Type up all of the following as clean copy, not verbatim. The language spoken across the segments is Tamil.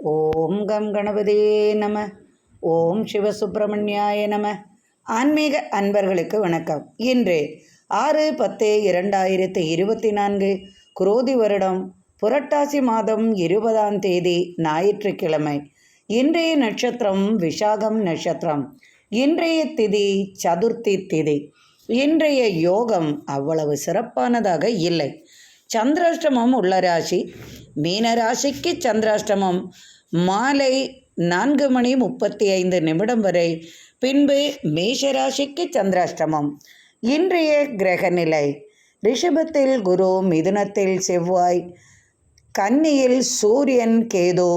ஓம் கம் கணபதியே நம. ஓம் சிவசுப்பிரமணியாய நம. ஆன்மீக அன்பர்களுக்கு வணக்கம். இன்று 6/10/2024 குரோதி வருடம் புரட்டாசி மாதம் 20ஆம் தேதி ஞாயிற்றுக்கிழமை. இன்றைய நட்சத்திரம் விஷாகம் நட்சத்திரம். இன்றைய திதி சதுர்த்தி திதி. இன்றைய யோகம் அவ்வளவு சிறப்பானதாக இல்லை. சந்திராஷ்டமம் உள்ள ராசி மீன ராசிக்கு சந்திராஷ்டமம் மாலை 4:35 வரை. பின்பு மேஷராசிக்கு சந்திராஷ்டமம். இன்றைய கிரக நிலை: ரிஷபத்தில் குரு, மிதுனத்தில் செவ்வாய், கன்னியில் சூரியன் கேது,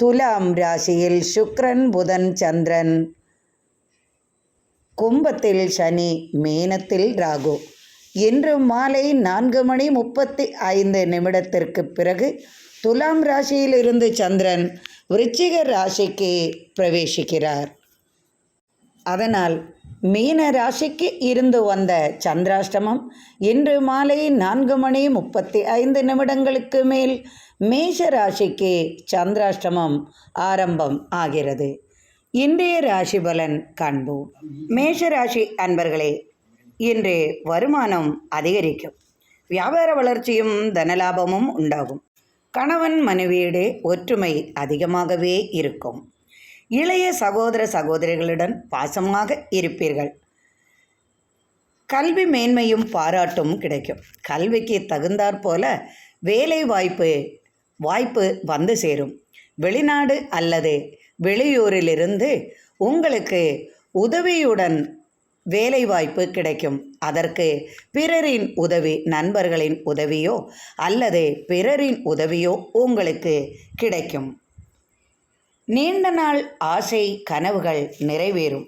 துலாம் ராசியில் சுக்கிரன் புதன் சந்திரன், கும்பத்தில் சனி, மீனத்தில் ராகு. இன்று மாலை 4:35 பிறகு துலாம் ராசியிலிருந்து சந்திரன் விருச்சிக ராசிக்கு பிரவேசிக்கிறார். அதனால் மீன ராசிக்கு இருந்து வந்த சந்திராஷ்டமம் இன்று மாலை 4:35 மேல் மேஷ ராசிக்கு சந்திராஷ்டமம் ஆரம்பம் ஆகிறது. இன்றைய ராசி பலன் காண்போம். மேஷ ராசி அன்பர்களே, இன்று வருமானம் அதிகரிக்கும். வியாபார வளர்ச்சியும் தனலாபமும் உண்டாகும். கணவன் மனைவியிடையே ஒற்றுமை அதிகமாகவே இருக்கும். இளைய சகோதர சகோதரிகளுடன் பாசமாக இருப்பீர்கள். கல்வி மேன்மையும் பாராட்டும் கிடைக்கும். கல்விக்கு தகுந்தாற்போல வேலை வாய்ப்பு வந்து சேரும். வெளிநாடு அல்லது வெளியூரிலிருந்து உங்களுக்கு உதவியுடன் வேலைவாய்ப்பு கிடைக்கும். அதற்கு பிறரின் உதவி, நண்பர்களின் உதவியோ அல்லது பிறரின் உதவியோ உங்களுக்கு கிடைக்கும். நீண்ட நாள் ஆசை கனவுகள் நிறைவேறும்.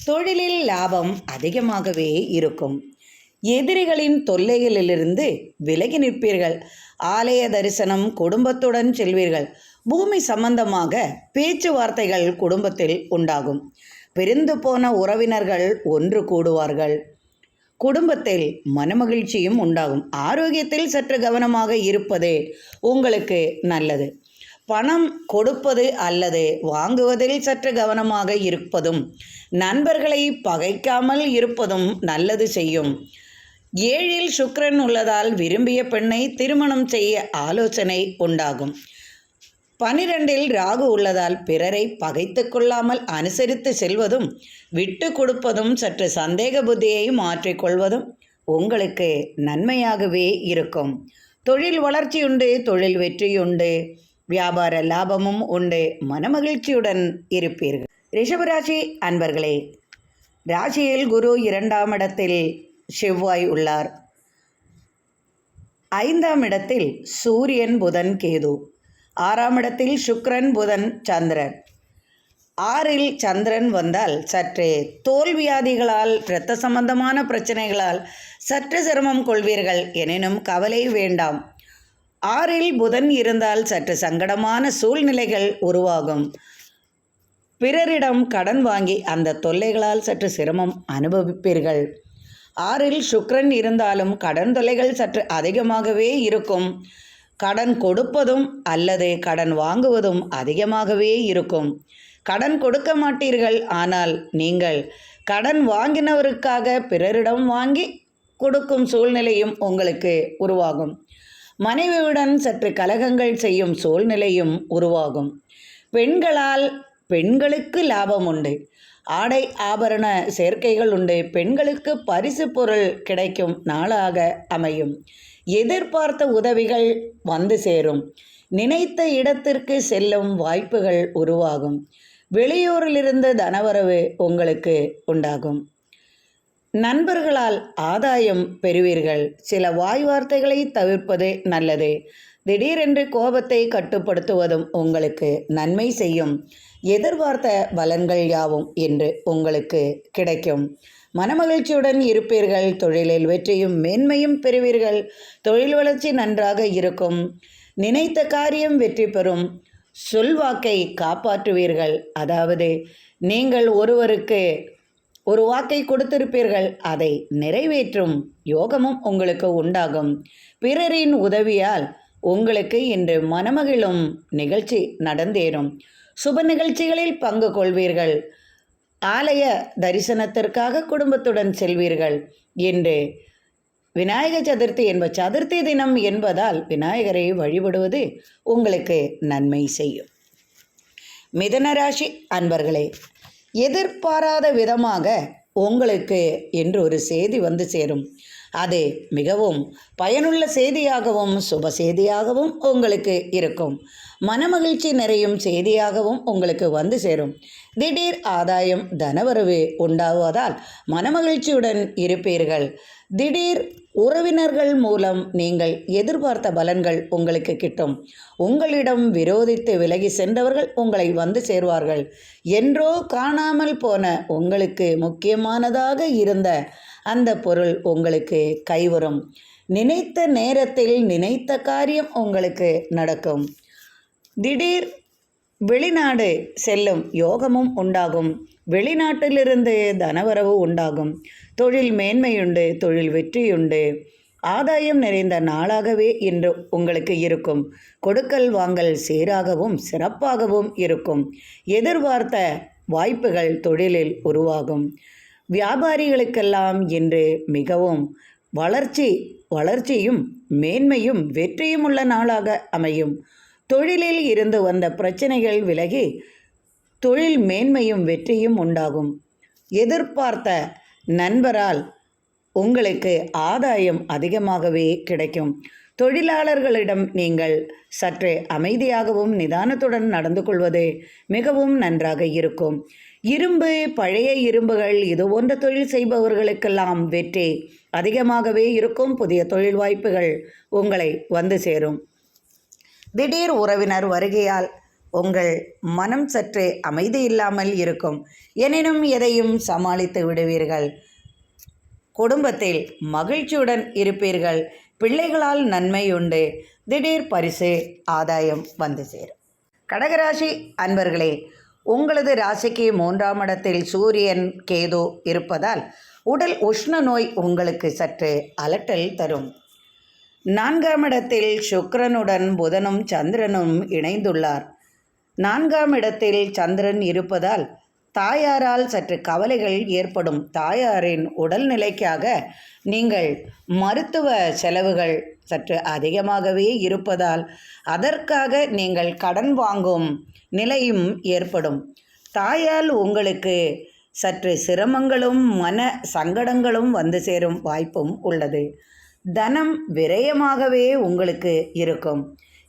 தொழிலில் லாபம் அதிகமாகவே இருக்கும். எதிரிகளின் தொல்லைகளிலிருந்து விலகி நிற்பீர்கள். ஆலய தரிசனம் குடும்பத்துடன் செல்வீர்கள். பூமி சம்பந்தமாக பேச்சுவார்த்தைகள் குடும்பத்தில் உண்டாகும். பிரிந்து போன உறவினர்கள் ஒன்று கூடுவார்கள். குடும்பத்தில் மனமகிழ்ச்சியும் உண்டாகும். ஆரோக்கியத்தில் சற்று கவனமாக இருப்பது உங்களுக்கு நல்லது. பணம் கொடுப்பது அல்லது வாங்குவதில் சற்று கவனமாக இருப்பதும், நண்பர்களை பகைக்காமல் இருப்பதும் நல்லது செய்யும். 7இல் சுக்கிரன் உள்ளதால் விரும்பிய பெண்ணை திருமணம் செய்ய ஆலோசனை உண்டாகும். 12இல் ராகு உள்ளதால் பிறரை பகைத்து கொள்ளாமல் அனுசரித்து செல்வதும், விட்டு கொடுப்பதும், சற்று சந்தேக புத்தியை மாற்றிக்கொள்வதும் உங்களுக்கு நன்மையாகவே இருக்கும். தொழில் வளர்ச்சியுண்டு, தொழில் வெற்றியுண்டு, வியாபார லாபமும் உண்டு, மனமகிழ்ச்சியுடன் இருப்பீர்கள். ரிஷபராசி அன்பர்களே, ராசியில் குரு 2ஆம் இடத்தில் செவ்வாய் உள்ளார். 5ஆம் இடத்தில் சூரியன் புதன் கேது, 6ஆம் இடத்தில் சுக்கிரன் புதன் சந்திரன். 6இல் சந்திரன் வந்தால் சற்று தோல்வியாதிகளால், இரத்த சம்பந்தமான பிரச்சனைகளால் சற்று சிரமம் கொள்வீர்கள். எனினும் கவலை வேண்டாம். 6இல் புதன் இருந்தால் சற்று சங்கடமான சூழ்நிலைகள் உருவாகும். பிறரிடம் கடன் வாங்கி அந்த தொல்லைகளால் சற்று சிரமம் அனுபவிப்பீர்கள். 6இல் சுக்கிரன் இருந்தாலும் கடன் தொல்லைகள் சற்று அதிகமாகவே இருக்கும். கடன் கொடுப்பதும் அல்லது கடன் வாங்குவதும் அதிகமாகவே இருக்கும். கடன் கொடுக்க மாட்டீர்கள். ஆனால் நீங்கள் கடன் வாங்கினவருக்காக பிறரிடம் வாங்கி கொடுக்கும் சூழ்நிலையும் உங்களுக்கு உருவாகும். மனைவியுடன் சற்று கலகங்கள் செய்யும் சூழ்நிலையும் உருவாகும். பெண்களுக்கு லாபம் உண்டு. ஆடை ஆபரண சேர்க்கைகள் உண்டு. பெண்களுக்கு பரிசு பொருள் கிடைக்கும் நாளாக அமையும். எதிர்பார்த்த உதவிகள் வந்து சேரும். நினைத்த இடத்திற்கு செல்லும் வாய்ப்புகள் உருவாகும். வெளியூரிலிருந்து தனவரவு உங்களுக்கு உண்டாகும். நண்பர்களால் ஆதாயம் பெறுவீர்கள். சில வாய் வார்த்தைகளை தவிர்ப்பது நல்லது. திடீரென்று கோபத்தை கட்டுப்படுத்துவதும் உங்களுக்கு நன்மை செய்யும். எதிர்பார்த்த பலன்கள் யாவும் இன்று உங்களுக்கு கிடைக்கும். மனமகிழ்ச்சியுடன் இருப்பீர்கள். தொழிலில் வெற்றியும் மேன்மையும் பெறுவீர்கள். தொழில் வளர்ச்சி நன்றாக இருக்கும். நினைத்த காரியம் வெற்றி பெறும். சொல்வாக்கை காப்பாற்றுவீர்கள். அதாவது நீங்கள் ஒருவருக்கு ஒரு வாக்கை கொடுத்திருப்பீர்கள், அதை நிறைவேற்றும் யோகமும் உங்களுக்கு உண்டாகும். பிறரின் உதவியால் உங்களுக்கு இன்று மனமகிழும் நிகழ்ச்சி நடந்தேறும். சுப நிகழ்ச்சிகளில் பங்கு கொள்வீர்கள். ஆலய தரிசனத்திற்காக குடும்பத்துடன் செல்வீர்கள். இன்று விநாயக சதுர்த்தி சதுர்த்தி தினம் என்பதால் விநாயகரை வழிபடுவது உங்களுக்கு நன்மை செய்யும். மிதுன ராசி அன்பர்களே, எதிர்பாராத விதமாக உங்களுக்கு இன்று ஒரு செய்தி வந்து சேரும். அது மிகவும் பயனுள்ள செய்தியாகவும் சுப செய்தியாகவும் உங்களுக்கு இருக்கும். மனமகிழ்ச்சி நிறையும் செய்தியாகவும் உங்களுக்கு வந்து சேரும். திடீர் ஆதாயம் தனவரவு உண்டாவதால் மனமகிழ்ச்சியுடன் இருப்பீர்கள். திடீர் உறவினர்கள் மூலம் நீங்கள் எதிர்பார்த்த பலன்கள் உங்களுக்கு கிட்டும். உங்களிடம் விரோதித்து விலகி சென்றவர்கள் உங்களை வந்து சேர்வார்கள். என்றோ காணாமல் போன உங்களுக்கு முக்கியமானதாக இருந்த அந்த பொருள் உங்களுக்கு கைவரும். நினைத்த நேரத்தில் நினைத்த காரியம் உங்களுக்கு நடக்கும். திடீர் வெளிநாடு செல்லும் யோகமும் உண்டாகும். வெளிநாட்டிலிருந்து தனவரவு உண்டாகும். தொழில் மேன்மையுண்டு, தொழில் வெற்றியுண்டு. ஆதாயம் நிறைந்த நாளாகவே இன்று உங்களுக்கு இருக்கும். கொடுக்கல் வாங்கல் சீராகவும் சிறப்பாகவும் இருக்கும். எதிர்பார்த்த வாய்ப்புகள் தொழிலில் உருவாகும். வியாபாரிகளுக்கெல்லாம் இன்று மிகவும் வளர்ச்சியும் மேன்மையும் வெற்றியும் உள்ள நாளாக அமையும். தொழிலில் இருந்து வந்த பிரச்சனைகள் விலகி தொழில் மேன்மையும் வெற்றியும் உண்டாகும். எதிர்பார்த்த நண்பரால் உங்களுக்கு ஆதாயம் அதிகமாகவே கிடைக்கும். தொழிலாளர்களிடம் நீங்கள் சற்று அமைதியாகவும் நிதானத்துடன் நடந்து கொள்வது மிகவும் நன்றாக இருக்கும். இரும்பு, பழைய இரும்புகள் இது போன்ற தொழில் செய்பவர்களுக்கெல்லாம் வெற்றி அதிகமாகவே இருக்கும். புதிய தொழில் வாய்ப்புகள் உங்களை வந்து சேரும். திடீர் உறவினர் வருகையால் உங்கள் மனம் சற்று அமைதி இல்லாமல் இருக்கும். எனினும் எதையும் சமாளித்து விடுவீர்கள். குடும்பத்தில் மகிழ்ச்சியுடன் இருப்பீர்கள். பிள்ளைகளால் நன்மை உண்டு. திடீர் பரிசு ஆதாயம் வந்து சேரும். கடகராசி அன்பர்களே, உங்களது ராசிக்கு 3ஆம் இடத்தில் சூரியன் கேது இருப்பதால் உடல் உஷ்ண நோய் உங்களுக்கு சற்று அலட்டல் தரும். 4ஆம் இடத்தில் சுக்கிரனுடன் புதனும் சந்திரனும் இணைந்துள்ளார். 4ஆம் இடத்தில் சந்திரன் இருப்பதால் தாயாரால் சற்று கவலைகள் ஏற்படும். தாயாரின் உடல்நிலைக்காக நீங்கள் மருத்துவ செலவுகள் சற்று அதிகமாகவே இருப்பதால் அதற்காக நீங்கள் கடன் வாங்கும் நிலையும் ஏற்படும். தாயால் உங்களுக்கு சற்று சிரமங்களும் மன சங்கடங்களும் வந்து சேரும் வாய்ப்பும் உள்ளது. தனம் விரயமாகவே உங்களுக்கு இருக்கும்.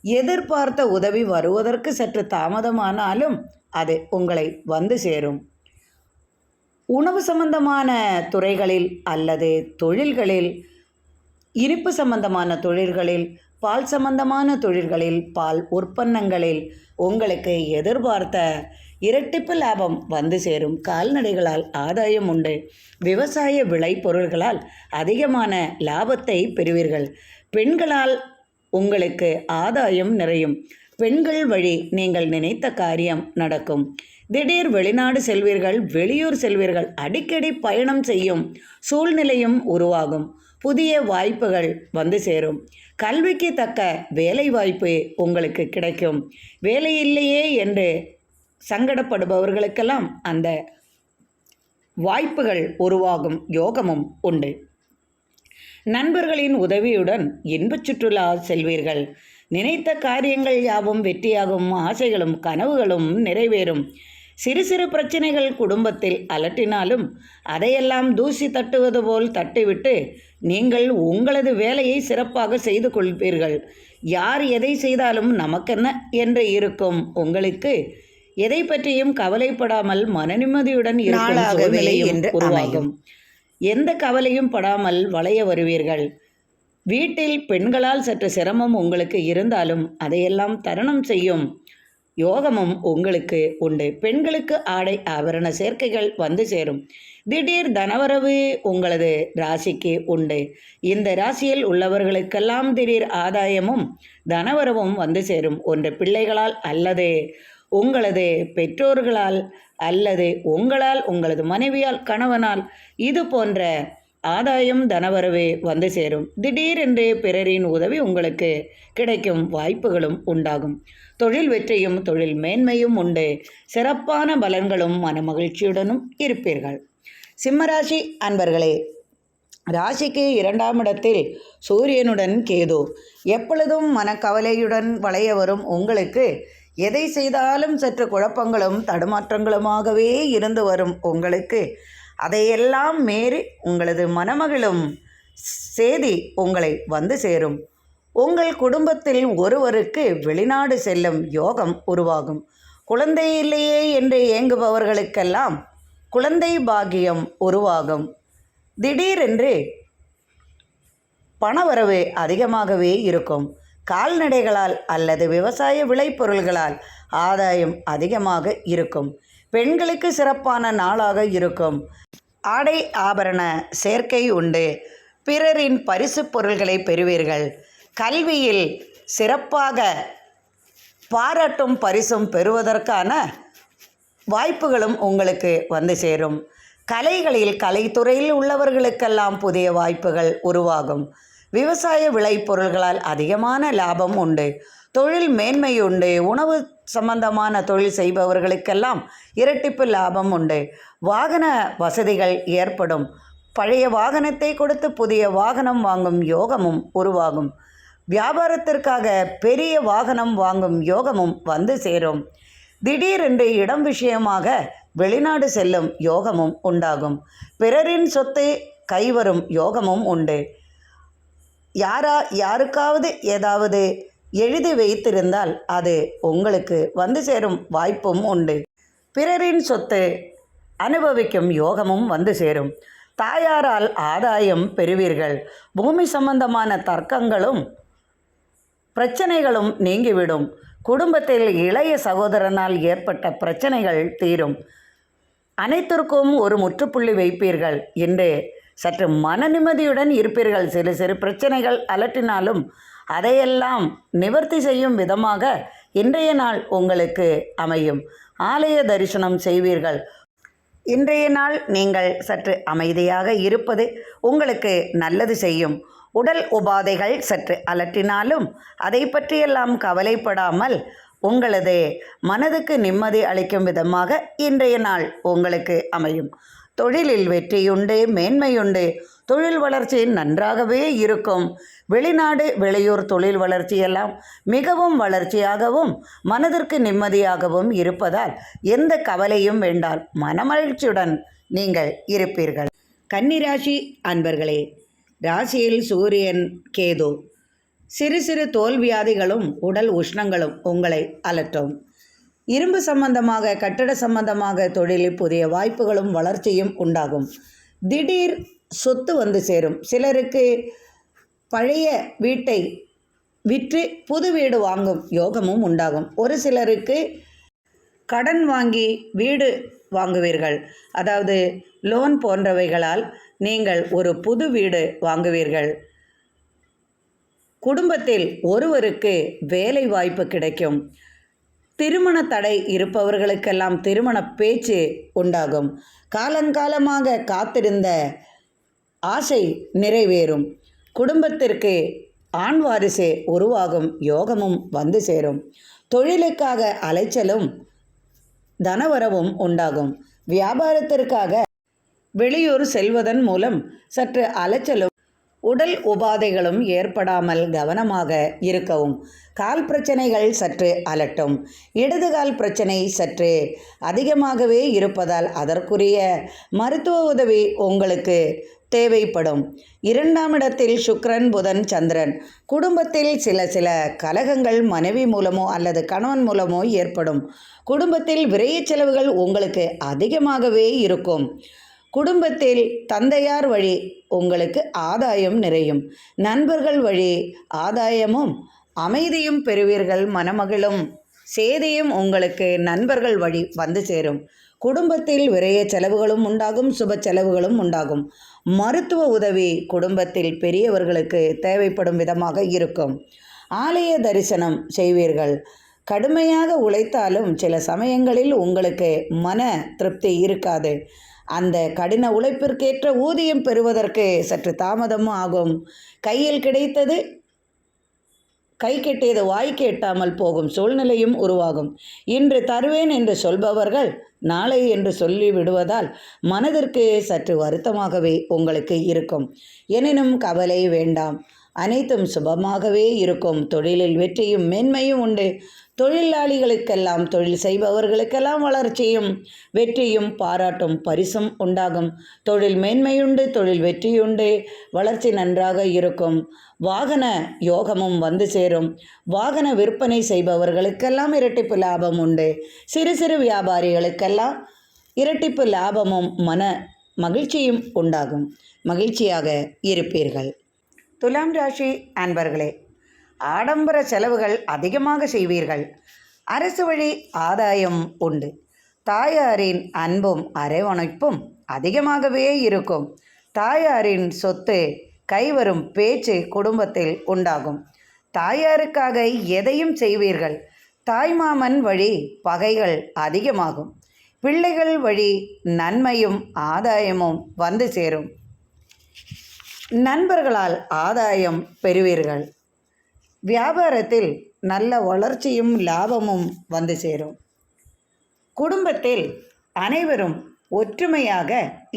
எதிர்பார்த்த உதவி வருவதற்கு சற்று தாமதமானாலும் அது உங்களை வந்து சேரும். உணவு சம்பந்தமான துறைகளில் அல்லது தொழில்களில், இனிப்பு சம்பந்தமான தொழில்களில், பால் சம்பந்தமான தொழில்களில், பால் உற்பன்னங்களில் உங்களுக்கு எதிர்பார்த்த இரட்டிப்பு லாபம் வந்து சேரும். கால்நடைகளால் ஆதாயம் உண்டு. விவசாய விளைபொருள்களால் அதிகமான லாபத்தை பெறுவீர்கள். பெண்களால் உங்களுக்கு ஆதாயம் நிறையும். பெண்கள் வழி நீங்கள் நினைத்த காரியம் நடக்கும். திடீர் வெளிநாடு செல்வீர்கள், வெளியூர் செல்வீர்கள். அடிக்கடி பயணம் செய்யும் சூழ்நிலையும் உருவாகும். புதிய வாய்ப்புகள் வந்து சேரும். கல்விக்கு தக்க வேலை வாய்ப்பு உங்களுக்கு கிடைக்கும். வேலை இல்லையே என்று சங்கடப்படுபவர்களுக்கெல்லாம் அந்த வாய்ப்புகள் உருவாகும் யோகமும் உண்டு. நண்பர்களின் உதவியுடன் இன்பச் சுற்றுலா செல்வீர்கள். நினைத்த காரியங்கள் யாவும் வெற்றியாகும். ஆசைகளும் கனவுகளும் நிறைவேறும். சிறு சிறு பிரச்சனைகள் குடும்பத்தில் அலட்டினாலும் அதையெல்லாம் தூசி தட்டுவது போல் தட்டிவிட்டு நீங்கள் உங்களது வேலையை சிறப்பாக செய்து கொள்வீர்கள். யார் எதை செய்தாலும் நமக்கென்ன என்று இருக்கும் உங்களுக்கு எதை பற்றியும் கவலைப்படாமல் மனநிம்மதியுடன் இருக்கும் சூழ்நிலையும் உருவாகும். எந்த கவலையும் படாமல் வளைய வருவீர்கள். வீட்டில் பெண்களால் சற்று சிரமம் உங்களுக்கு இருந்தாலும் அதையெல்லாம் தருணம் செய்யும் யோகமும் உங்களுக்கு உண்டு. பெண்களுக்கு ஆடை ஆபரண சேர்க்கைகள் வந்து சேரும். திடீர் தனவரவு உங்களது ராசிக்கு உண்டு. இந்த ராசியில் உள்ளவர்களுக்கெல்லாம் திடீர் ஆதாயமும் தனவரவும் வந்து சேரும். ஒன்று பிள்ளைகளால் அல்லது உங்களது பெற்றோர்களால் அல்லது உங்களால், உங்களது மனைவியால், கணவனால் இது போன்ற ஆதாயம் தனவரவே வந்து சேரும். திடீரென்று பிறரின் உதவி உங்களுக்கு கிடைக்கும் வாய்ப்புகளும் உண்டாகும். தொழில் வெற்றியும் தொழில் மேன்மையும் உண்டு. சிறப்பான பலன்களும் மனமகிழ்ச்சியுடனும் இருப்பீர்கள். சிம்மராசி அன்பர்களே, ராசிக்கு 2ஆம் இடத்தில் சூரியனுடன் கேது. எப்பொழுதும் மனக்கவலையுடன் வளைய வரும் உங்களுக்கு எதை செய்தாலும் சற்று குழப்பங்களும் தடுமாற்றங்களுமாகவே இருந்து வரும் உங்களுக்கு அதையெல்லாம் மீறி உங்களது மனமகிழும் செய்தி உங்களை வந்து சேரும். உங்கள் குடும்பத்தில் ஒருவருக்கு வெளிநாடு செல்லும் யோகம் உருவாகும். குழந்தை இல்லையே என்று ஏங்குபவர்களுக்கெல்லாம் குழந்தை பாக்கியம் உருவாகும். திடீரென்று பணவரவு அதிகமாகவே இருக்கும். கால்நடைகளால் அல்லது விவசாய விளைபொருள்களால் ஆதாயம் அதிகமாக இருக்கும். பெண்களுக்கு சிறப்பான நாளாக இருக்கும். ஆடை ஆபரண சேர்க்கை உண்டு. பிறரின் பரிசு பொருள்களை பெறுவீர்கள். கல்வியில் சிறப்பாக பாராட்டும் பரிசும் பெறுவதற்கான வாய்ப்புகளும் உங்களுக்கு வந்து சேரும். கலைகளில் கலைத்துறையில் உள்ளவர்களுக்கெல்லாம் புதிய வாய்ப்புகள் உருவாகும். விவசாய விளைபொருள்களால் அதிகமான லாபம் உண்டு. தொழில் மேன்மை உண்டு. உணவு சம்பந்தமான தொழில் செய்பவர்களுக்கெல்லாம் இரட்டிப்பு லாபம் உண்டு. வாகன வசதிகள் ஏற்படும். பழைய வாகனத்தை கொடுத்து புதிய வாகனம் வாங்கும் யோகமும் உருவாகும். வியாபாரத்திற்காக பெரிய வாகனம் வாங்கும் யோகமும் வந்து சேரும். திடீரென்று இடம் விஷயமாக வெளிநாடு செல்லும் யோகமும் உண்டாகும். பிறரின் சொத்து கைவரும் யோகமும் உண்டு. யாருக்காவது ஏதாவது எழுதி வைத்திருந்தால் அது உங்களுக்கு வந்து சேரும் வாய்ப்பும் உண்டு. பிறரின் சொத்து அனுபவிக்கும் யோகமும் வந்து சேரும். தாயாரால் ஆதாயம் பெறுவீர்கள். பூமி சம்பந்தமான தர்க்கங்களும் பிரச்சனைகளும் நீங்கிவிடும். குடும்பத்தில் இளைய சகோதரனால் ஏற்பட்ட பிரச்சனைகள் தீரும். அனைத்திற்கும் ஒரு முற்றுப்புள்ளி வைப்பீர்கள் என்று சற்று மன நிம்மதியுடன் இருப்பீர்கள். சிறு சிறு பிரச்சனைகள் அலட்டினாலும் அதையெல்லாம் நிவர்த்தி செய்யும் விதமாக இன்றைய நாள் உங்களுக்கு அமையும். ஆலய தரிசனம் செய்வீர்கள். இன்றைய நாள் நீங்கள் சற்று அமைதியாக இருப்பது உங்களுக்கு நல்லது செய்யும். உடல் உபாதைகள் சற்று அலட்டினாலும் அதை பற்றியெல்லாம் கவலைப்படாமல் உங்களது மனதுக்கு நிம்மதி அளிக்கும் விதமாக இன்றைய நாள் உங்களுக்கு அமையும். தொழிலில் வெற்றியுண்டு, மேன்மையுண்டு. தொழில் வளர்ச்சி நன்றாகவே இருக்கும். வெளிநாடு வெளியூர் தொழில் வளர்ச்சியெல்லாம் மிகவும் வளர்ச்சியாகவும் மனதிற்கு நிம்மதியாகவும் இருப்பதால் எந்த கவலையும் வேண்டாம். மனமகிழ்ச்சியுடன் நீங்கள் இருப்பீர்கள். கன்னிராசி அன்பர்களே, ராசியில் சூரியன் கேது. சிறு சிறு தோல்வியாதிகளும் உடல் உஷ்ணங்களும் உங்களை அலட்டும். இரும்பு சம்பந்தமாக கட்டட சம்பந்தமாக தொழிலில் புதிய வாய்ப்புகளும் வளர்ச்சியும் உண்டாகும். திடீர் சொத்து வந்து சேரும். சிலருக்கு பழைய வீட்டை விற்று புது வீடு வாங்கும் யோகமும் உண்டாகும். ஒரு சிலருக்கு கடன் வாங்கி வீடு வாங்குவீர்கள். அதாவது லோன் போன்றவைகளால் நீங்கள் ஒரு புது வீடு வாங்குவீர்கள். குடும்பத்தில் ஒருவருக்கு வேலை வாய்ப்பு கிடைக்கும். திருமண தடை இருப்பவர்களுக்கெல்லாம் திருமண பேச்சு உண்டாகும். காலங்காலமாக காத்திருந்த ஆசை நிறைவேறும். குடும்பத்திற்கு ஆண் வாரிசு உருவாகும் யோகமும் வந்து சேரும். தொழிலுக்காக அலைச்சலும் தனவரவும் உண்டாகும். வியாபாரத்திற்காக வெளியூர் செல்வதன் மூலம் சற்று அலைச்சலும் உடல் உபாதைகளும் ஏற்படாமல் கவனமாக இருக்கவும். கால் பிரச்சனைகள் சற்று அலட்டும். இடதுகால் பிரச்சனை சற்று அதிகமாகவே இருப்பதால் அதற்குரிய மருத்துவ உதவி உங்களுக்கு தேவைப்படும். 2ஆம் இடத்தில் சுக்கிரன், புதன், சந்திரன். குடும்பத்தில் சில கலகங்கள் மனைவி மூலமோ அல்லது கணவன் மூலமோ ஏற்படும். குடும்பத்தில் விரைய செலவுகள் உங்களுக்கு அதிகமாகவே இருக்கும். குடும்பத்தில் தந்தையார் வழி உங்களுக்கு ஆதாயம் நிறையும். நண்பர்கள் வழி ஆதாயமும் அமைதியும் பெறுவீர்கள். மனமகிழும் செய்தியும் உங்களுக்கு நண்பர்கள் வழி வந்து சேரும். குடும்பத்தில் விரைய செலவுகளும் உண்டாகும். சுப செலவுகளும் உண்டாகும். மருத்துவ உதவி குடும்பத்தில் பெரியவர்களுக்கு தேவைப்படும் விதமாக இருக்கும். ஆலய தரிசனம் செய்வீர்கள். கடுமையாக உழைத்தாலும் சில சமயங்களில் உங்களுக்கு மன திருப்தி இருக்காது. அந்த கடின உழைப்பிற்கேற்ற ஊதியம் பெறுவதற்கு சற்று தாமதமும் ஆகும். கையில் கிடைத்தது கை கெட்டியது வாய்க்கு எட்டாமல் போகும் சூழ்நிலையும் உருவாகும். இன்று தருவேன் என்று சொல்பவர்கள் நாளை என்று சொல்லி விடுவதால் மனதிற்கு சற்று வருத்தமாகவே உங்களுக்கு இருக்கும். எனினும் கவலை வேண்டாம், அனைத்தும் சுபமாகவே இருக்கும். தொழிலில் வெற்றியும் மேன்மையும் உண்டு. தொழிலாளிகளுக்கெல்லாம், தொழில் செய்பவர்களுக்கெல்லாம் வளர்ச்சியும் வெற்றியும் பாராட்டும் பரிசும் உண்டாகும். தொழில் மேன்மையுண்டு, தொழில் வெற்றியுண்டு, வளர்ச்சி நன்றாக இருக்கும். வாகன யோகமும் வந்து சேரும். வாகன விற்பனை செய்பவர்களுக்கெல்லாம் இரட்டிப்பு லாபம் உண்டு. சிறு சிறு வியாபாரிகளுக்கெல்லாம் இரட்டிப்பு லாபமும் மன மகிழ்ச்சியும் உண்டாகும். மகிழ்ச்சியாக இருப்பீர்கள். துலாம் ராசி அன்பர்களே, ஆடம்பர செலவுகள் அதிகமாக செய்வீர்கள். அரசு வழி ஆதாயம் உண்டு. தாயாரின் அன்பும் அரவணைப்பும் அதிகமாகவே இருக்கும். தாயாரின் சொத்து கைவரும் பேச்சு குடும்பத்தில் உண்டாகும். தாயாருக்காக எதையும் செய்வீர்கள். தாய்மாமன் வழி பகைகள் அதிகமாகும். பிள்ளைகள் வழி நன்மையும் ஆதாயமும் வந்து சேரும். நண்பர்களால் ஆதாயம் பெறுவீர்கள். வியாபாரத்தில் நல்ல வளர்ச்சியும் லாபமும் வந்து சேரும். குடும்பத்தில் அனைவரும் ஒற்றுமையாக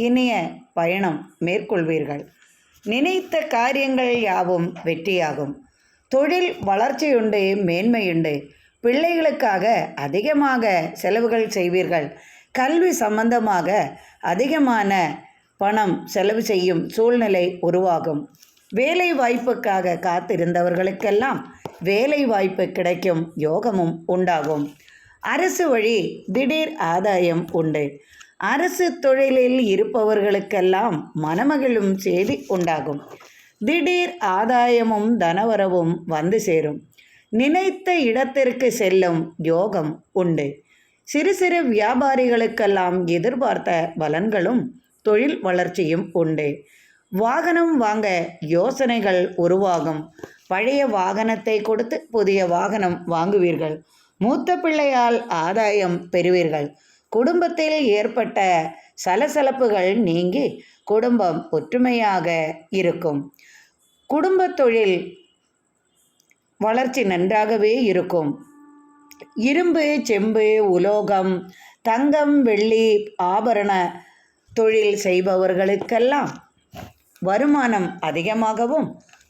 இனிய பயணம் மேற்கொள்வீர்கள். நினைத்த காரியங்கள் யாவும் வெற்றியாகும். தொழில் வளர்ச்சியுண்டு, மேன்மையுண்டு. பிள்ளைகளுக்காக அதிகமாக செலவுகள் செய்வீர்கள். கல்வி சம்பந்தமாக அதிகமான பணம் செலவு செய்யும் சூழ்நிலை உருவாகும். வேலை வாய்ப்புக்காக காத்திருந்தவர்களுக்கெல்லாம் வேலை வாய்ப்பு கிடைக்கும் யோகமும் உண்டாகும். அரசு வழி திடீர் ஆதாயம் உண்டு. அரசு தொழிலில் இருப்பவர்களுக்கெல்லாம் மனமகிழும் செய்தி உண்டாகும். திடீர் ஆதாயமும் தனவரவும் வந்து சேரும். நினைத்த இடத்திற்கு செல்லும் யோகம் உண்டு. சிறு சிறு வியாபாரிகளுக்கெல்லாம் எதிர்பார்த்த பலன்களும் தொழில் வளர்ச்சியும் உண்டு. வாகனம் வாங்க யோசனைகள் உருவாகும். பழைய வாகனத்தை கொடுத்து புதிய வாகனம் வாங்குவீர்கள். மூத்த பிள்ளையால் ஆதாயம் பெறுவீர்கள். குடும்பத்தில் ஏற்பட்ட சலசலப்புகள் நீங்கி குடும்பம் ஒற்றுமையாக இருக்கும். குடும்ப தொழில் வளர்ச்சி நன்றாகவே இருக்கும். இரும்பு, செம்பு, உலோகம், தங்கம், வெள்ளி, ஆபரண தொழில் செய்பவர்களுக்கெல்லாம் வருமானம் அதிகமாகவும்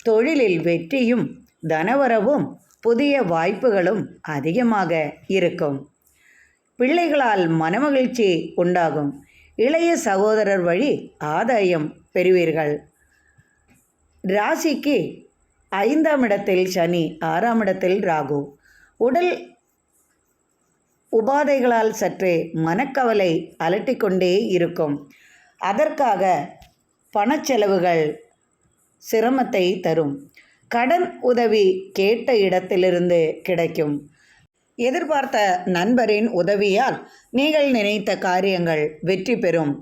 தொழிலில் வெற்றியும் தனவரவும் புதிய வாய்ப்புகளும் அதிகமாக இருக்கும். பிள்ளைகளால் மனமகிழ்ச்சி உண்டாகும். இளைய சகோதரர் வழி ஆதாயம் பெறுவீர்கள். ராசிக்கு 5ஆம் இடத்தில் சனி, 6ஆம் இடத்தில் ராகு. உடல் உபாதைகளால் சற்றே மனக்கவலை அலட்டிக்கொண்டே இருக்கும். அதற்காக பணச்செலவுகள் சிரமத்தை தரும். கடன் உதவி கேட்ட இடத்திலிருந்து கிடைக்கும். எதிர்பார்த்த நண்பரின் உதவியால் நீங்கள் நினைத்த காரியங்கள் வெற்றி பெறும்.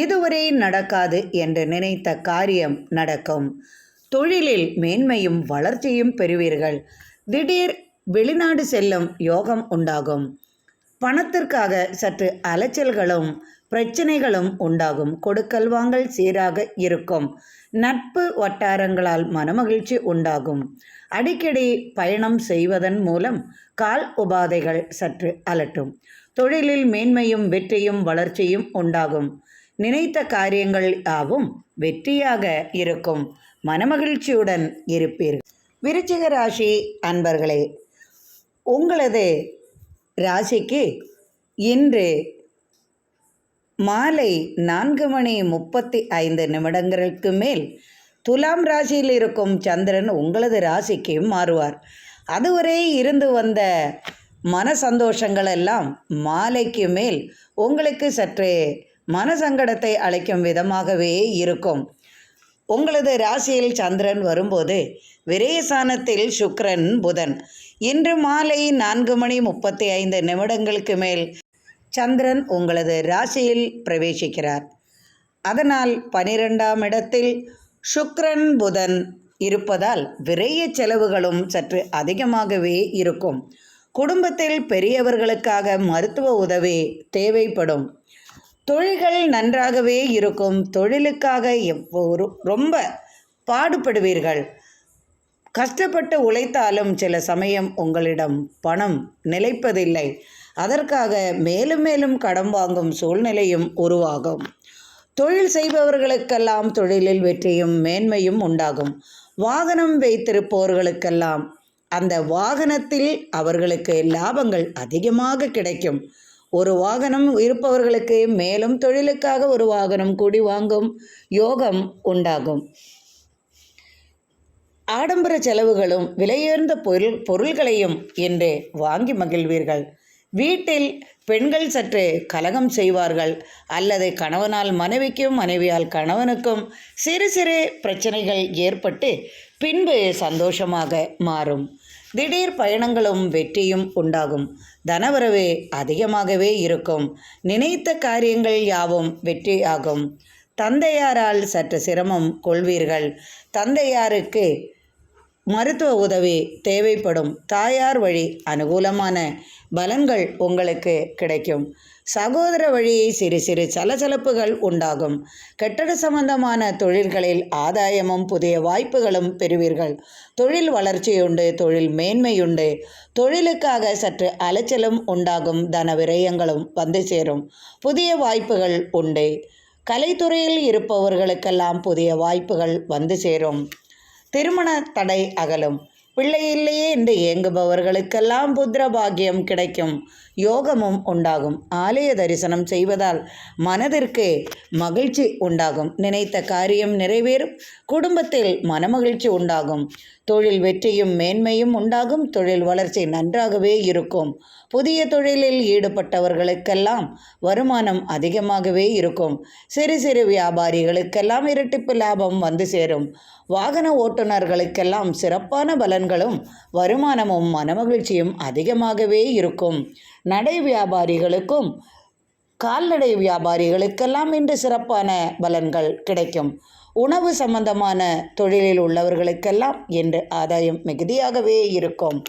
இதுவரை நடக்காது என்று நினைத்த காரியம் நடக்கும். தொழிலில் மேன்மையும் வளர்ச்சியும் பெறுவீர்கள். திடீர் வெளிநாடு செல்லும் யோகம் உண்டாகும். பணத்திற்காக சற்று அலைச்சல்களும் பிரச்சனைகளும் உண்டாகும். கொடுக்கல் வாங்கல் சீராக இருக்கும். நட்பு வட்டாரங்களால் மனமகிழ்ச்சி உண்டாகும். அடிக்கடி பயணம் செய்வதன் மூலம் கால் உபாதைகள் சற்று அலட்டும். தொழிலில் மேன்மையும் வெற்றியும் வளர்ச்சியும் உண்டாகும். நினைத்த காரியங்கள் யாவும் வெற்றியாக இருக்கும். மனமகிழ்ச்சியுடன் இருப்பீர்கள். விருச்சிக ராசி அன்பர்களே, உங்களது ராசிக்கு இன்று மாலை 4:35 மேல் துலாம் ராசியில் இருக்கும் சந்திரன் உங்களது ராசிக்கு மாறுவார். அதுவரை இருந்து வந்த மன சந்தோஷங்கள் எல்லாம் மாலைக்கு மேல் உங்களுக்கு சற்றே மனசங்கடத்தை அளிக்கும் விதமாகவே இருக்கும். உங்களது ராசியில் சந்திரன் வரும்போது விரயஸ்தானத்தில் சுக்கிரன், புதன். இன்று மாலை 4:35 மேல் சந்திரன் உங்களது ராசியில் பிரவேசிக்கிறார். அதனால் 12ஆம் இடத்தில் சுக்கிரன், புதன் இருப்பதால் விரைய செலவுகளும் சற்று அதிகமாகவே இருக்கும். குடும்பத்தில் பெரியவர்களுக்காக மருத்துவ உதவி தேவைப்படும். தொழில்கள் நன்றாகவே இருக்கும். தொழிலுக்காக ரொம்ப பாடுபடுவீர்கள். கஷ்டப்பட்டு உழைத்தாலும் சில சமயம் உங்களிடம் பணம் நிலைப்பதில்லை. அதற்காக மேலும் மேலும் கடன் வாங்கும் சூழ்நிலையும் உருவாகும். தொழில் செய்பவர்களுக்கெல்லாம் தொழிலில் வெற்றியும் மேன்மையும் உண்டாகும். வாகனம் வைத்திருப்பவர்களுக்கெல்லாம் அந்த வாகனத்தில் அவர்களுக்கு லாபங்கள் அதிகமாக கிடைக்கும். ஒரு வாகனம் இருப்பவர்களுக்கு மேலும் தொழிலுக்காக ஒரு வாகனம் கூடி வாங்கும் யோகம் உண்டாகும். ஆடம்பர செலவுகளும் விலையுயர்ந்த பொருள்களையும் என்று வாங்கி மகிழ்வீர்கள். வீட்டில் பெண்கள் சற்று கலகம் செய்வார்கள், அல்லது கணவனால் மனைவிக்கும் மனைவியால் கணவனுக்கும் சிறு சிறு பிரச்சனைகள் ஏற்பட்டு பின்பு சந்தோஷமாக மாறும். திடீர் பயணங்களும் வெற்றியும் உண்டாகும். தனவரவு அதிகமாகவே இருக்கும். நினைத்த காரியங்கள் யாவும் வெற்றியாகும். தந்தையாரால் சற்று சிரமம் கொள்வீர்கள். தந்தையாருக்கு மருத்துவ உதவி தேவைப்படும். தாயார் வழி அனுகூலமான பலன்கள் உங்களுக்கு கிடைக்கும். சகோதர வழி சிறு சிறு சலசலப்புகள் உண்டாகும். கட்டட சம்பந்தமான தொழில்களில் ஆதாயமும் புதிய வாய்ப்புகளும் பெறுவீர்கள். தொழில் வளர்ச்சியுண்டு, தொழில் மேன்மையுண்டு. தொழிலுக்காக சற்று அலைச்சலும் உண்டாகும். தன விரயங்களும் வந்து சேரும். புதிய வாய்ப்புகள் உண்டு. கலைத்துறையில் இருப்பவர்களுக்கெல்லாம் புதிய வாய்ப்புகள் வந்து சேரும். திருமண தடை அகலும். பிள்ளை இல்லையே என்று ஏங்குபவர்களுக்கெல்லாம் புத்திர பாக்கியம் கிடைக்கும். யோகமும் உண்டாகும். ஆலய தரிசனம் செய்வதால் மனதிற்கு மகிழ்ச்சி உண்டாகும். நினைத்த காரியம் நிறைவேறும். குடும்பத்தில் மனமகிழ்ச்சி உண்டாகும். தொழில் வெற்றியும் மேன்மையும் உண்டாகும். தொழில் வளர்ச்சி நன்றாகவே இருக்கும். புதிய தொழிலில் ஈடுபட்டவர்களுக்கெல்லாம் வருமானம் அதிகமாகவே இருக்கும். சிறு சிறு வியாபாரிகளுக்கெல்லாம் இரட்டிப்பு லாபம் வந்து சேரும். வாகன ஓட்டுநர்களுக்கெல்லாம் சிறப்பான பலன்களும் வருமானமும் மனமகிழ்ச்சியும் அதிகமாகவே இருக்கும். நடை வியாபாரிகளுக்கும் கால்நடை வியாபாரிகளுக்கெல்லாம் இன்று சிறப்பான பலன்கள் கிடைக்கும். உணவு சம்பந்தமான தொழிலில் உள்ளவர்களுக்கெல்லாம் இன்று ஆதாயம் மிகுதியாகவே இருக்கும்.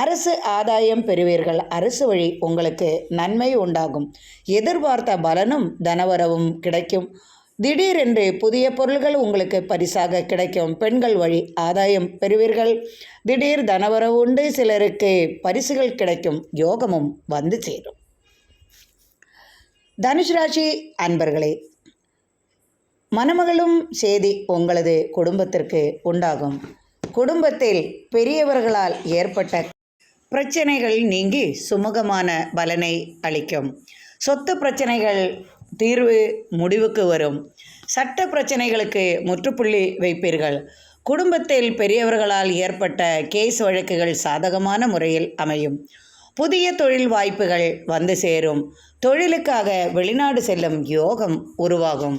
அரசு ஆதாயம் பெறுவீர்கள். அரசு வழி உங்களுக்கு நன்மை உண்டாகும். எதிர்பார்த்த பலனும் தனவரவும் கிடைக்கும். திடீரென்று புதிய பொருள்கள் உங்களுக்கு பரிசாக கிடைக்கும். பெண்கள் வழி ஆதாயம் பெறுவீர்கள். திடீர் தனவரவு உண்டு. சிலருக்கு பரிசுகள் கிடைக்கும். யோகமும் வந்து சேரும். தனுசு ராசி அன்பர்களே, மணமகளும் செய்தி உங்களது குடும்பத்திற்கு உண்டாகும். குடும்பத்தில் பெரியவர்களால் ஏற்பட்ட பிரச்சனைகள் நீங்கி சுமூகமான பலனை அளிக்கும். சொத்து பிரச்சனைகள் தீர்வு முடிவுக்கு வரும். சட்ட பிரச்சனைகளுக்கு முற்றுப்புள்ளி வைப்பீர்கள். குடும்பத்தில் பெரியவர்களால் ஏற்பட்ட கேஸ் வழக்குகள் சாதகமான முறையில் அமையும். புதிய தொழில் வாய்ப்புகள் வந்து சேரும். தொழிலுக்காக வெளிநாடு செல்லும் யோகம் உருவாகும்.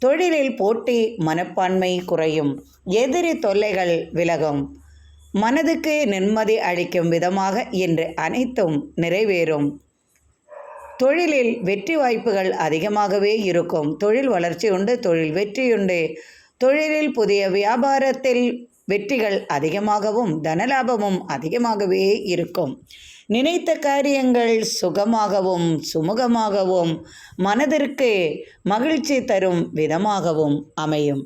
தொழிலில் போட்டி மனப்பான்மை குறையும். எதிரி தொல்லைகள் விலகும். மனதுக்கு நிம்மதி அளிக்கும் விதமாக இன்று அனைத்தும் நிறைவேறும். தொழிலில் வெற்றி வாய்ப்புகள் அதிகமாகவே இருக்கும். தொழில் வளர்ச்சி உண்டு. தொழில் வெற்றியுண்டு. தொழிலில் புதிய வியாபாரத்தில் வெற்றிகள் அதிகமாகவும் தனலாபமும் அதிகமாகவே இருக்கும். நினைத்த காரியங்கள் சுகமாகவும் சுமூகமாகவும் மனதிற்கு மகிழ்ச்சி தரும் விதமாகவும் அமையும்.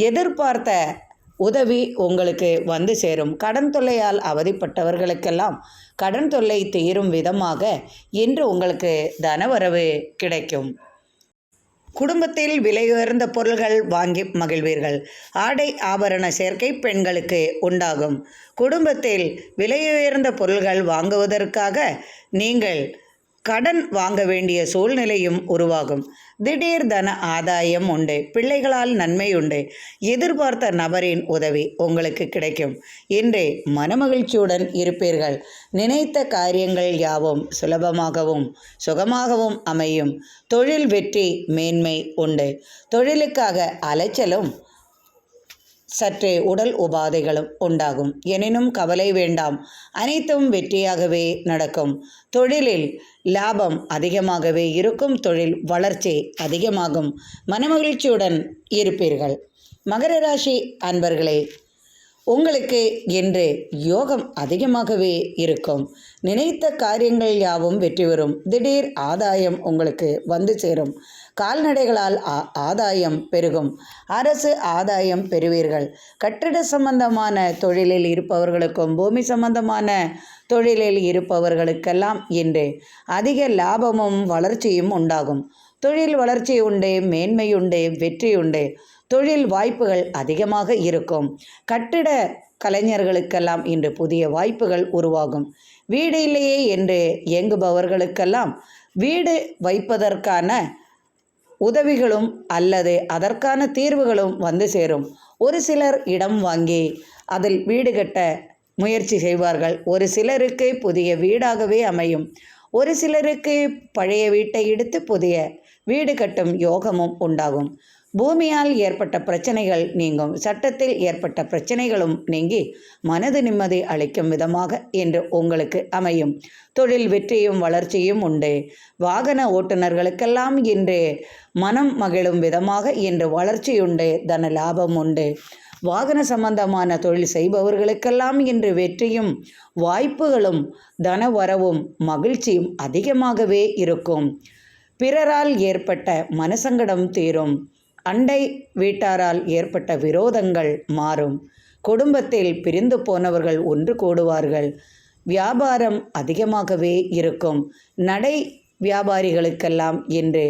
எதிர்பார்த்த உதவி உங்களுக்கு வந்து சேரும். கடன் தொல்லையால் அவதிப்பட்டவர்களுக்கெல்லாம் கடன் தொல்லை தீரும் விதமாக இன்று உங்களுக்கு தனவரவு கிடைக்கும். குடும்பத்தில் விலையுயர்ந்த பொருள்கள் வாங்கி மகிழ்வீர்கள். ஆடை ஆபரண சேர்க்கை பெண்களுக்கு உண்டாகும். குடும்பத்தில் விலையுயர்ந்த பொருள்கள் வாங்குவதற்காக நீங்கள் கடன் வாங்க வேண்டிய சூழ்நிலையும் உருவாகும். திடீர் தன ஆதாயம் உண்டு. பிள்ளைகளால் நன்மை உண்டு. எதிர்பார்த்த நபரின் உதவி உங்களுக்கு கிடைக்கும். இன்று மனமகிழ்ச்சியுடன் இருப்பீர்கள். நினைத்த காரியங்கள் யாவும் சுலபமாகவும் சுகமாகவும் அமையும். தொழில் வெற்றி மேன்மை உண்டு. தொழிலுக்காக அலைச்சலும் சற்றே உடல் உபாதைகளும் உண்டாகும். எனினும் கவலை வேண்டாம். அனைத்தும் வெற்றியாகவே நடக்கும். தொழிலில் லாபம் அதிகமாகவே இருக்கும். தொழில் வளர்ச்சி அதிகமாகும். மனமகிழ்ச்சியுடன் இருப்பீர்கள். மகர ராசி அன்பர்களே, உங்களுக்கு இன்று யோகம் அதிகமாகவே இருக்கும். நினைத்த காரியங்கள் யாவும் வெற்றி பெறும். திடீர் ஆதாயம் உங்களுக்கு வந்து சேரும். கால்நடைகளால் ஆதாயம் பெருகும். அரசு ஆதாயம் பெறுவீர்கள். கட்டிட சம்பந்தமான தொழிலில் இருப்பவர்களுக்கும் பூமி சம்பந்தமான தொழிலில் இருப்பவர்களுக்கெல்லாம் இன்று அதிக லாபமும் வளர்ச்சியும் உண்டாகும். தொழில் வளர்ச்சி உண்டு, மேன்மை உண்டு, வெற்றி உண்டு. தொழில் வாய்ப்புகள் அதிகமாக இருக்கும். கட்டிட கலைஞர்களுக்கெல்லாம் இன்று புதிய வாய்ப்புகள் உருவாகும். வீடு இல்லையே என்று இயங்குபவர்களுக்கெல்லாம் வீடு வைப்பதற்கான உதவிகளும் அல்லது அதற்கான தீர்வுகளும் வந்து சேரும். ஒரு சிலர் இடம் வாங்கி அதில் வீடு கட்ட முயற்சி செய்வார்கள். ஒரு சிலருக்கு புதிய வீடாகவே அமையும். ஒரு சிலருக்கு பழைய வீட்டை இடித்து புதிய வீடு கட்டும் யோகமும் உண்டாகும். பூமியால் ஏற்பட்ட பிரச்சனைகள் நீங்கும். சட்டத்தில் ஏற்பட்ட பிரச்சனைகளும் நீங்கி மனது நிம்மதி அளிக்கும் விதமாக இன்று உங்களுக்கு அமையும். தொழில் வெற்றியும் வளர்ச்சியும் உண்டு. வாகன ஓட்டுநர்களுக்கெல்லாம் இன்று மனம் மகிழும் விதமாக இன்று வளர்ச்சியுண்டு, தன லாபம் உண்டு. வாகன சம்பந்தமான தொழில் செய்பவர்களுக்கெல்லாம் இன்று வெற்றியும் வாய்ப்புகளும் தனவரவும் மகிழ்ச்சியும் அதிகமாகவே இருக்கும். பிறரால் ஏற்பட்ட மனசங்கடம் தீரும். அண்டை வீட்டாரால் ஏற்பட்ட விரோதங்கள் மாறும். குடும்பத்தில் பிரிந்து போனவர்கள் ஒன்று கூடுவார்கள். வியாபாரம் அதிகமாகவே இருக்கும். நடை வியாபாரிகளுக்கெல்லாம் இன்று,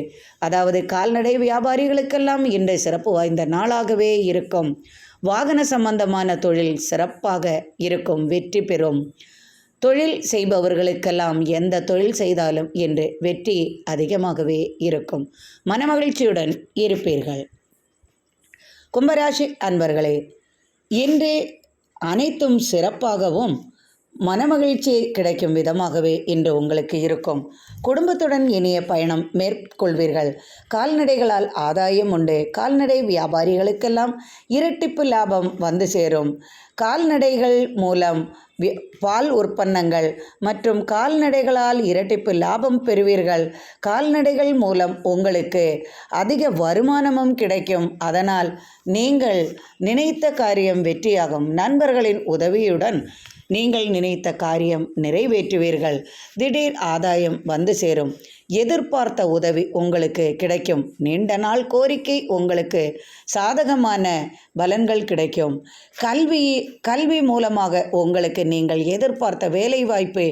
அதாவது கால்நடை வியாபாரிகளுக்கெல்லாம் இன்று சிறப்பு வாய்ந்த நாளாகவே இருக்கும். வாகன சம்பந்தமான தொழில் சிறப்பாக இருக்கும், வெற்றி பெறும். தொழில் செய்பவர்களுக்கெல்லாம் எந்த தொழில் செய்தாலும் இன்று வெற்றி அதிகமாகவே இருக்கும். மனமகிழ்ச்சியுடன் இருப்பீர்கள். கும்பராசி அன்பர்களே, இன்று அனைத்தும் சிறப்பாகவும் மனமகிழ்ச்சி கிடைக்கும் விதமாகவே இன்று உங்களுக்கு இருக்கும். குடும்பத்துடன் இனிய பயணம் மேற்கொள்வீர்கள். கால்நடைகளால் ஆதாயம் உண்டு. கால்நடை வியாபாரிகளுக்கெல்லாம் இரட்டிப்பு லாபம் வந்து சேரும். கால்நடைகள் மூலம் பால் உற்பன்னங்கள் மற்றும் கால்நடைகளால் இரட்டிப்பு லாபம் பெறுவீர்கள். கால்நடைகள் மூலம் உங்களுக்கு அதிக வருமானமும் கிடைக்கும். அதனால் நீங்கள் நினைத்த காரியம் வெற்றியாகும். நண்பர்களின் உதவியுடன் நீங்கள் நினைத்த காரியம் நிறைவேற்றுவீர்கள். திடீர் ஆதாயம் வந்து சேரும். எதிர்பார்த்த உதவி உங்களுக்கு கிடைக்கும். நீண்ட நாள் கோரிக்கை உங்களுக்கு சாதகமான பலன்கள் கிடைக்கும். கல்வி மூலமாக உங்களுக்கு நீங்கள் எதிர்பார்த்த வேலை வாய்ப்பு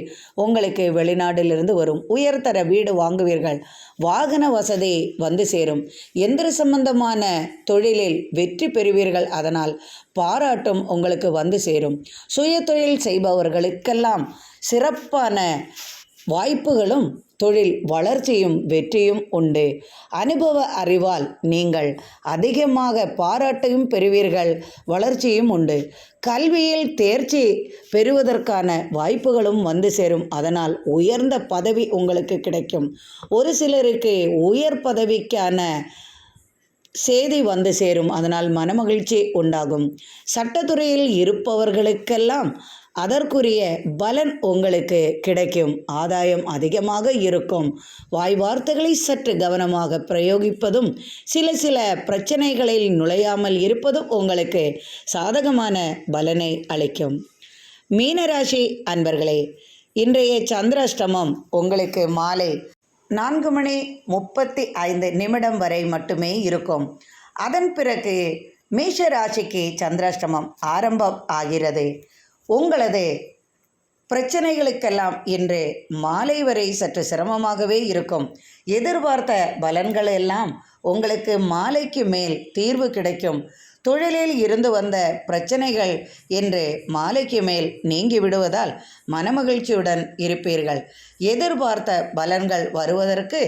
உங்களுக்கு வெளிநாட்டிலிருந்து வரும். உயர்தர வீடு வாங்குவீர்கள். வாகன வசதி வந்து சேரும். எந்திர சம்பந்தமான தொழிலில் வெற்றி பெறுவீர்கள். அதனால் பாராட்டும் உங்களுக்கு வந்து சேரும். சுய தொழில் செய்பவர்களுக்கெல்லாம் சிறப்பான வாய்ப்புகளும் தொழில் வளர்ச்சியும் வெற்றியும் உண்டு. அனுபவ அறிவால் நீங்கள் அதிகமாக பாராட்டையும் பெறுவீர்கள், வளர்ச்சியும் உண்டு. கல்வியில் தேர்ச்சி பெறுவதற்கான வாய்ப்புகளும் வந்து சேரும். அதனால் உயர்ந்த பதவி உங்களுக்கு கிடைக்கும். ஒரு சிலருக்கு உயர் பதவிக்கான செய்தி வந்து சேரும். அதனால் மனமகிழ்ச்சி உண்டாகும். சட்டத்துறையில் இருப்பவர்களுக்கெல்லாம் அதற்குரிய பலன் உங்களுக்கு கிடைக்கும். ஆதாயம் அதிகமாக இருக்கும். வாய் வார்த்தைகளை சற்று கவனமாக பிரயோகிப்பதும் சில பிரச்சனைகளில் நுழையாமல் இருப்பதும் உங்களுக்கு சாதகமான பலனை அளிக்கும். மீனராசி அன்பர்களே, இன்றைய சந்திராஷ்டமம் உங்களுக்கு மாலை 4:35 வரை மட்டுமே இருக்கும். அதன் பிறகு மேஷ ராசிக்கு சந்திராஷ்டமம் ஆரம்பம் ஆகிறது. உங்களது பிரச்சனைகளுக்கெல்லாம் இன்று மாலை வரை சற்று சிரமமாகவே இருக்கும். எதிர்பார்த்த பலன்கள் எல்லாம் உங்களுக்கு மாலைக்கு மேல் தீர்வு கிடைக்கும். தொழிலில் இருந்து வந்த பிரச்சனைகள் இன்று மாலைக்கு மேல் நீங்கி விடுவதால் மனமகிழ்ச்சியுடன் இருப்பீர்கள். எதிர்பார்த்த பலன்கள் வருவதற்கு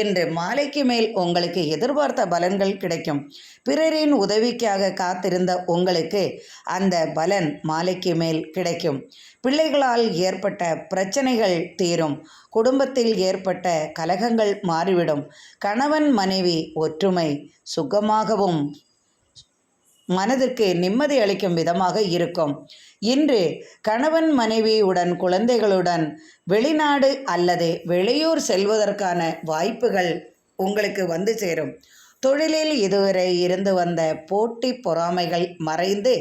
இன்று மாலைக்கு மேல் உங்களுக்கு எதிர்பார்த்த பலன்கள் கிடைக்கும். பிறரின் உதவிக்காக காத்திருந்த உங்களுக்கு அந்த பலன் மாலைக்கு மேல் கிடைக்கும். பிள்ளைகளால் ஏற்பட்ட பிரச்சனைகள் தீரும். குடும்பத்தில் ஏற்பட்ட கலகங்கள் மாறிவிடும். கணவன் மனைவி ஒற்றுமை சுகமாகவும் மனதிற்கு நிம்மதி அளிக்கும் விதமாக இருக்கும். இன்று கணவன் மனைவியுடன் குழந்தைகளுடன் வெளிநாடு அல்லது வெளியூர் செல்வதற்கான வாய்ப்புகள் உங்களுக்கு வந்து சேரும். தொழிலில் இதுவரை இருந்து வந்த போட்டி பொறாமைகள் மறைந்து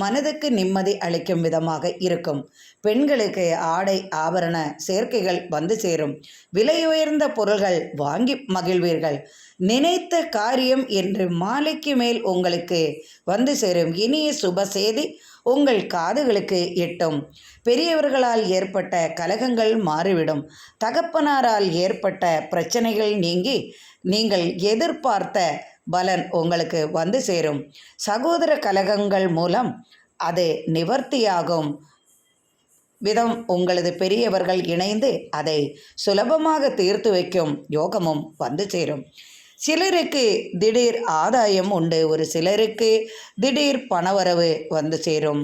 மனதுக்கு நிம்மதி அளிக்கும் விதமாக இருக்கும். பெண்களுக்கு ஆடை ஆபரண சேர்க்கைகள் வந்து சேரும். விலை உயர்ந்த பொருள்கள் வாங்கி மகிழ்வீர்கள். நினைத்த காரியம் என்று மாலைக்கு மேல் உங்களுக்கு வந்து சேரும். இனிய சுப செய்தி உங்கள் காதுகளுக்கு எட்டும். பெரியவர்களால் ஏற்பட்ட கலகங்கள் மாறிவிடும். தகப்பனாரால் ஏற்பட்ட பிரச்சனைகள் நீங்கி நீங்கள் எதிர்பார்த்த பலன் உங்களுக்கு வந்து சேரும். சகோதர கலகங்கள் மூலம் அது நிவர்த்தியாகும் விதம் உங்களது பெரியவர்கள் இணைந்து அதை சுலபமாக தீர்த்து வைக்கும் யோகமும் வந்து சேரும். சிலருக்கு திடீர் ஆதாயம் உண்டு. ஒரு சிலருக்கு திடீர் பணவரவு வந்து சேரும்.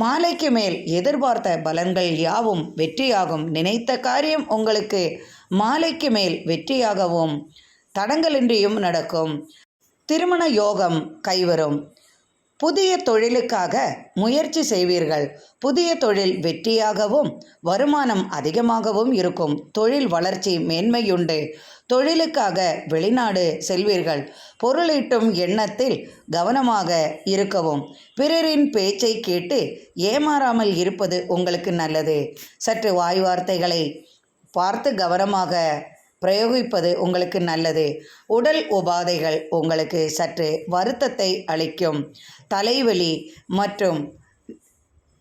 மாலைக்கு மேல் எதிர்பார்த்த பலன்கள் யாவும் வெற்றியாகும். நினைத்த காரியம் உங்களுக்கு மாலைக்கு மேல் வெற்றியாகவும் தடங்கலின்றியும் நடக்கும். திருமண யோகம் கைவரும். புதிய தொழிலுக்காக முயற்சி செய்வீர்கள். புதிய தொழில் வெற்றியாகவும் வருமானம் அதிகமாகவும் இருக்கும். தொழில் வளர்ச்சி மேன்மையுண்டு. தொழிலுக்காக வெளிநாடு செல்வீர்கள். பொருளீட்டும் எண்ணத்தில் கவனமாக இருக்கவும். பிறரின் பேச்சை கேட்டு ஏமாறாமல் இருப்பது உங்களுக்கு நல்லது. சற்று வாய் வார்த்தைகளை பார்த்து கவனமாக பிரயோகிப்பது உங்களுக்கு நல்லது. உடல் உபாதைகள் உங்களுக்கு சற்று வருத்தத்தை அளிக்கும். தலைவலி மற்றும்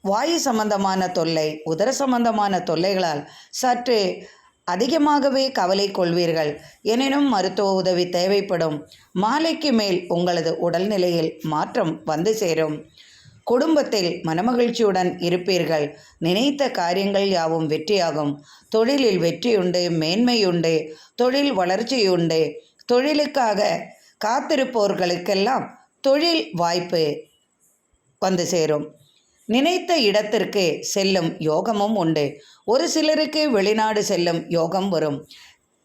வாயு சம்பந்தமான தொல்லை, உதர சம்பந்தமான தொல்லைகளால் சற்று அதிகமாகவே கவலை கொள்வீர்கள். எனினும் மருத்துவ உதவி தேவைப்படும். மாலைக்கு மேல் உங்களது உடல்நிலையில் மாற்றம் வந்து சேரும். குடும்பத்தில் மனமகிழ்ச்சியுடன் இருப்பீர்கள். நினைத்த காரியங்கள் யாவும் வெற்றியாகும். தொழிலில் வெற்றியுண்டு, மேன்மையுண்டு, தொழில் வளர்ச்சியுண்டு. தொழிலுக்காக காத்திருப்பவர்களுக்கெல்லாம் தொழில் வாய்ப்பு வந்து சேரும். நினைத்த இடத்திற்கு செல்லும் யோகமும் உண்டு. ஒரு சிலருக்கு வெளிநாடு செல்லும் யோகம் வரும்.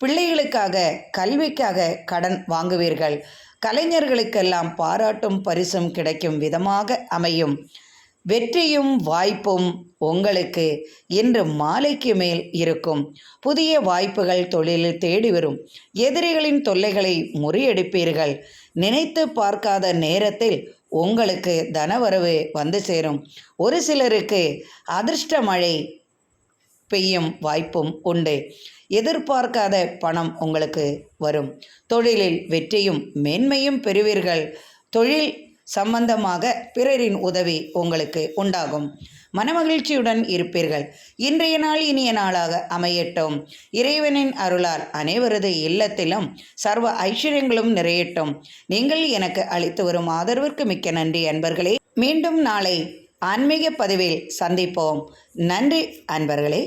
பிள்ளைகளுக்காக கல்விக்காக கடன் வாங்குவீர்கள். கலைஞர்களுக்கெல்லாம் பாராட்டும் பரிசும் கிடைக்கும் விதமாக அமையும். வெற்றியும் வாய்ப்பும் உங்களுக்கு இன்று மாலைக்கு மேல் இருக்கும். புதிய வாய்ப்புகள் தொழிலில் தேடி வரும். எதிரிகளின் தொல்லைகளை முறியடிப்பீர்கள். நினைத்து பார்க்காத நேரத்தில் உங்களுக்கு தனவரவு வந்து சேரும். ஒரு சிலருக்கு அதிர்ஷ்ட மழை பெய்யும் வாய்ப்பும் உண்டு. எதிர்பார்க்காத பணம் உங்களுக்கு வரும். தொழிலில் வெற்றியும் மேன்மையும் பெறுவீர்கள். தொழில் சம்பந்தமாக பிறரின் உதவி உங்களுக்கு உண்டாகும். மனமகிழ்ச்சியுடன் இருப்பீர்கள். இன்றைய நாள் இனிய நாளாக அமையட்டும். இறைவனின் அருளால் அனைவரது இல்லத்திலும் சர்வ ஐஸ்வர்யங்களும் நிறையட்டும். நீங்கள் எனக்கு அளித்து வரும் ஆதரவிற்கு மிக்க நன்றி அன்பர்களே. மீண்டும் நாளை ஆன்மீக பதிவில் சந்திப்போம். நன்றி அன்பர்களே.